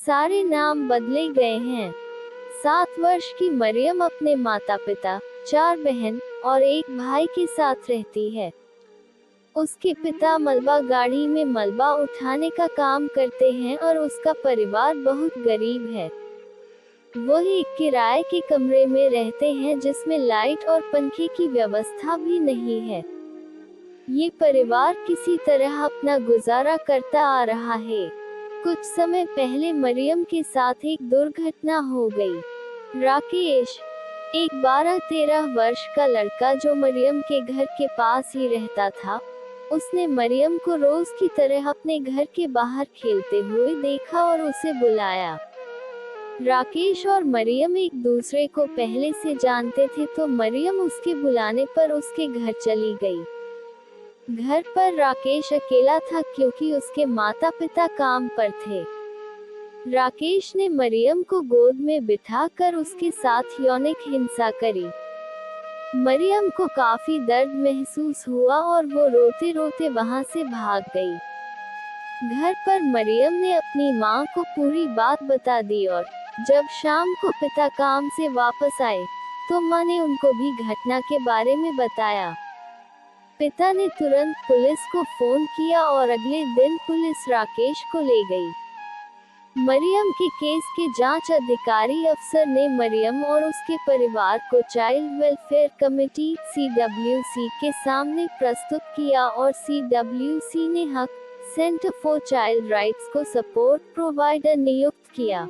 सारे नाम बदले गए हैं। 7 वर्ष की मरियम अपने माता पिता, 4 बहन और एक भाई के साथ रहती है। उसके पिता मलबा गाड़ी में मलबा उठाने का काम करते हैं और उसका परिवार बहुत गरीब है। वह एक किराए के कमरे में रहते हैं जिसमें लाइट और पंखे की व्यवस्था भी नहीं है। ये परिवार किसी तरह अपना गुजारा करता आ रहा है। कुछ समय पहले मरियम के साथ एक दुर्घटना हो गई। राकेश, एक 12-13 वर्ष का लड़का जो मरियम के घर के पास ही रहता था, उसने मरियम को रोज की तरह अपने घर के बाहर खेलते हुए देखा और उसे बुलाया। राकेश और मरियम एक दूसरे को पहले से जानते थे, तो मरियम उसके बुलाने पर उसके घर चली गई। घर पर राकेश अकेला था क्योंकि उसके माता पिता काम पर थे। राकेश ने मरियम को गोद में बिठाकर उसके साथ यौनिक हिंसा करी। मरियम को काफी दर्द महसूस हुआ और वो रोते रोते वहां से भाग गई। घर पर मरियम ने अपनी मां को पूरी बात बता दी और जब शाम को पिता काम से वापस आए, तो मां ने उनको भी घटना के बारे में बताया। पिता ने तुरंत पुलिस को फोन किया और अगले दिन पुलिस राकेश को ले गई। मरियम के केस के जांच अधिकारी अफसर ने मरियम और उसके परिवार को चाइल्ड वेलफेयर कमेटी (CWC) के सामने प्रस्तुत किया और CWC ने हक सेंटर फॉर चाइल्ड राइट्स को सपोर्ट प्रोवाइडर नियुक्त किया।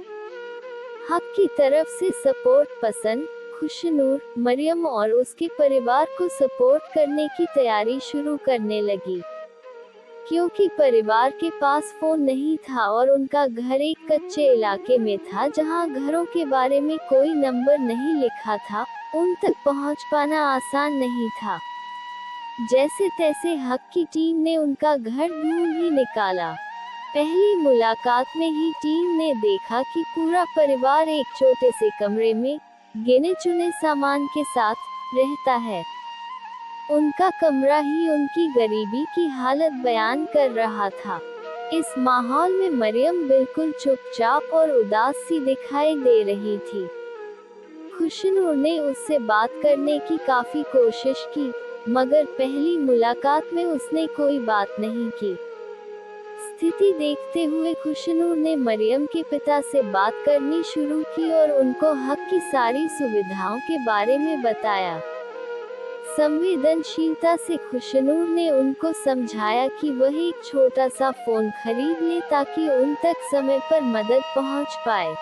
हक की तरफ से सपोर्ट पर्सन खुशनूर मरियम और उसके परिवार को सपोर्ट करने की तैयारी शुरू करने लगी। क्योंकि परिवार के पास फोन नहीं था और उनका घर एक कच्चे इलाके में था जहां घरों के बारे में कोई नंबर नहीं लिखा था, उन तक पहुंच पाना आसान नहीं था। जैसे तैसे हक की टीम ने उनका घर ढूंढ ही निकाला। पहली मुलाकात में ही टीम ने देखा कि पूरा परिवार एक छोटे से कमरे में गिने चुने सामान के साथ रहता है। उनका कमरा ही उनकी गरीबी की हालत बयान कर रहा था। इस माहौल में मरियम बिल्कुल चुपचाप और उदास सी दिखाई दे रही थी। खुशनूर ने उससे बात करने की काफी कोशिश की, मगर पहली मुलाकात में उसने कोई बात नहीं की। स्थिति देखते हुए खुशनूर ने मरियम के पिता से बात करनी शुरू की और उनको हक की सारी सुविधाओं के बारे में बताया। संवेदनशीलता से खुशनूर ने उनको समझाया कि वह एक छोटा सा फोन खरीद ले ताकि उन तक समय पर मदद पहुंच पाए।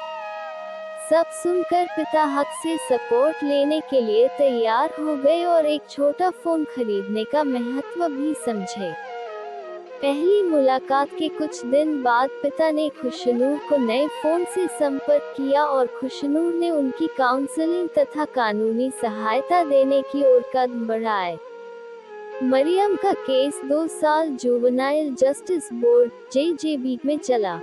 सब सुनकर पिता हक से सपोर्ट लेने के लिए तैयार हो गए और एक छोटा फोन खरीदने का महत्व भी समझे। पहली मुलाकात के कुछ दिन बाद पिता ने खुशनूर को नए फोन से संपर्क किया और खुशनूर ने उनकी काउंसलिंग तथा कानूनी सहायता देने की ओर कदम बढ़ाए। मरियम का केस 2 साल जुवेनाइल जस्टिस बोर्ड (JJB) में चला।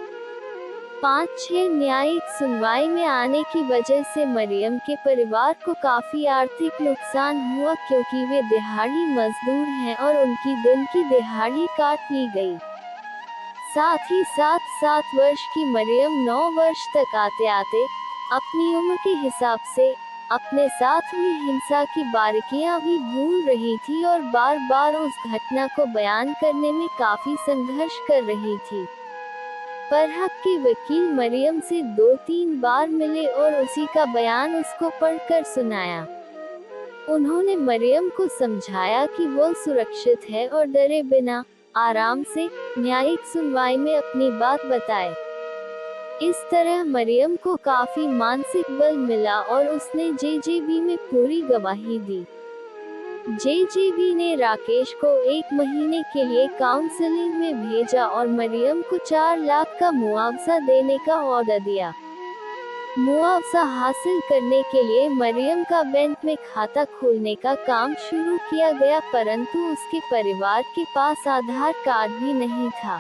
5-6 न्यायिक सुनवाई में आने की वजह से मरियम के परिवार को काफी आर्थिक नुकसान हुआ क्योंकि वे दिहाड़ी मजदूर हैं और उनकी दिन की दिहाड़ी काट ली गई। साथ ही साथ 7 वर्ष की मरियम 9 वर्ष तक आते आते अपनी उम्र के हिसाब से अपने साथ हुई हिंसा की बारीकियां भी भूल रही थी और बार बार उस घटना को बयान करने में काफी संघर्ष कर रही थी। पर हक के वकील मरियम से 2-3 बार मिले और उसी का बयान उसको पढ़कर सुनाया। उन्होंने मरियम को समझाया कि वो सुरक्षित है और डरे बिना आराम से न्यायिक सुनवाई में अपनी बात बताए। इस तरह मरियम को काफी मानसिक बल मिला और उसने JJB में पूरी गवाही दी। JJB ने राकेश को 1 महीने के लिए काउंसलिंग में भेजा और मरियम को 4 लाख का मुआवजा देने का ऑर्डर दिया। मुआवजा हासिल करने के लिए मरियम का बैंक में खाता खोलने का काम शुरू किया गया, परंतु उसके परिवार के पास आधार कार्ड भी नहीं था।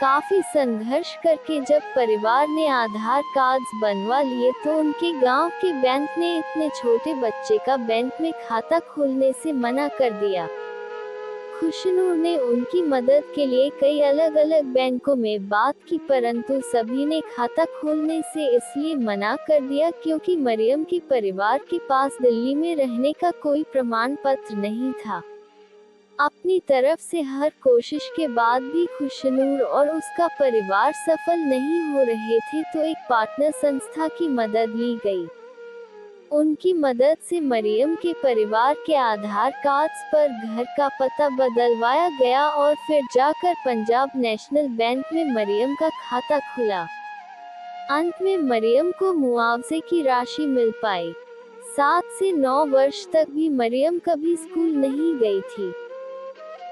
काफी संघर्ष करके जब परिवार ने आधार कार्ड्स बनवा लिए तो उनके गांव के बैंक ने इतने छोटे बच्चे का बैंक में खाता खोलने से मना कर दिया। खुशनूर ने उनकी मदद के लिए कई अलग अलग बैंकों में बात की, परंतु सभी ने खाता खोलने से इसलिए मना कर दिया क्योंकि मरियम के परिवार के पास दिल्ली में रहने का कोई प्रमाण पत्र नहीं था। अपनी तरफ से हर कोशिश के बाद भी खुशनूर और उसका परिवार सफल नहीं हो रहे थे, तो एक पार्टनर संस्था की मदद ली गई। उनकी मदद से मरियम के परिवार के आधार कार्ड्स पर घर का पता बदलवाया गया और फिर जाकर पंजाब नेशनल बैंक में मरियम का खाता खुला। अंत में मरियम को मुआवजे की राशि मिल पाई। 7 से 9 वर्ष तक भी मरियम कभी स्कूल नहीं गई थी।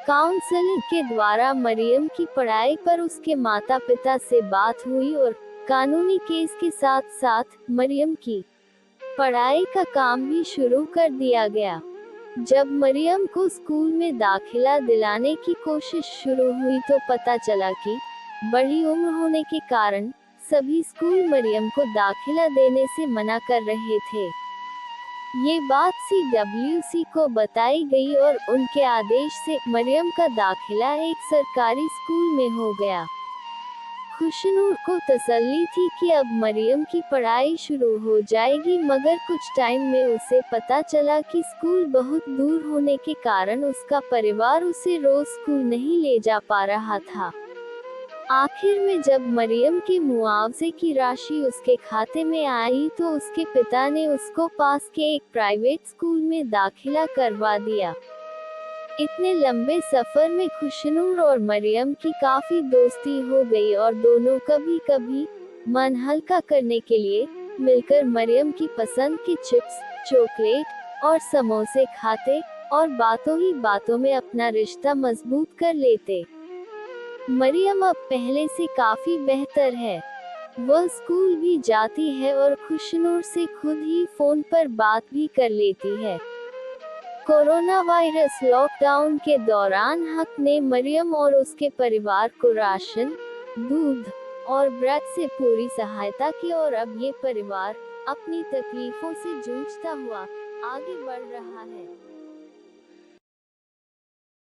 काउंसलिंग के द्वारा मरियम की पढ़ाई पर उसके माता पिता से बात हुई और कानूनी केस के साथ साथ मरियम की पढ़ाई का काम भी शुरू कर दिया गया। जब मरियम को स्कूल में दाखिला दिलाने की कोशिश शुरू हुई तो पता चला कि बड़ी उम्र होने के कारण सभी स्कूल मरियम को दाखिला देने से मना कर रहे थे। ये बात CWC को बताई गई और उनके आदेश से मरियम का दाखिला एक सरकारी स्कूल में हो गया। खुशनूर को तसल्ली थी कि अब मरियम की पढ़ाई शुरू हो जाएगी, मगर कुछ टाइम में उसे पता चला कि स्कूल बहुत दूर होने के कारण उसका परिवार उसे रोज स्कूल नहीं ले जा पा रहा था। आखिर में जब मरियम के मुआवजे की राशि उसके खाते में आई तो उसके पिता ने उसको पास के एक प्राइवेट स्कूल में दाखिला करवा दिया। इतने लंबे सफर में खुशनूर और मरियम की काफी दोस्ती हो गई और दोनों कभी कभी मन हल्का करने के लिए मिलकर मरियम की पसंद के चिप्स, चॉकलेट और समोसे खाते और बातों ही बातों में अपना रिश्ता मजबूत कर लेते। मरियम अब पहले से काफी बेहतर है। वह स्कूल भी जाती है और खुशनूर से खुद ही फोन पर बात भी कर लेती है। कोरोना वायरस लॉकडाउन के दौरान हक ने मरियम और उसके परिवार को राशन, दूध और ब्रेड से पूरी सहायता की और अब ये परिवार अपनी तकलीफों से जूझता हुआ आगे बढ़ रहा है।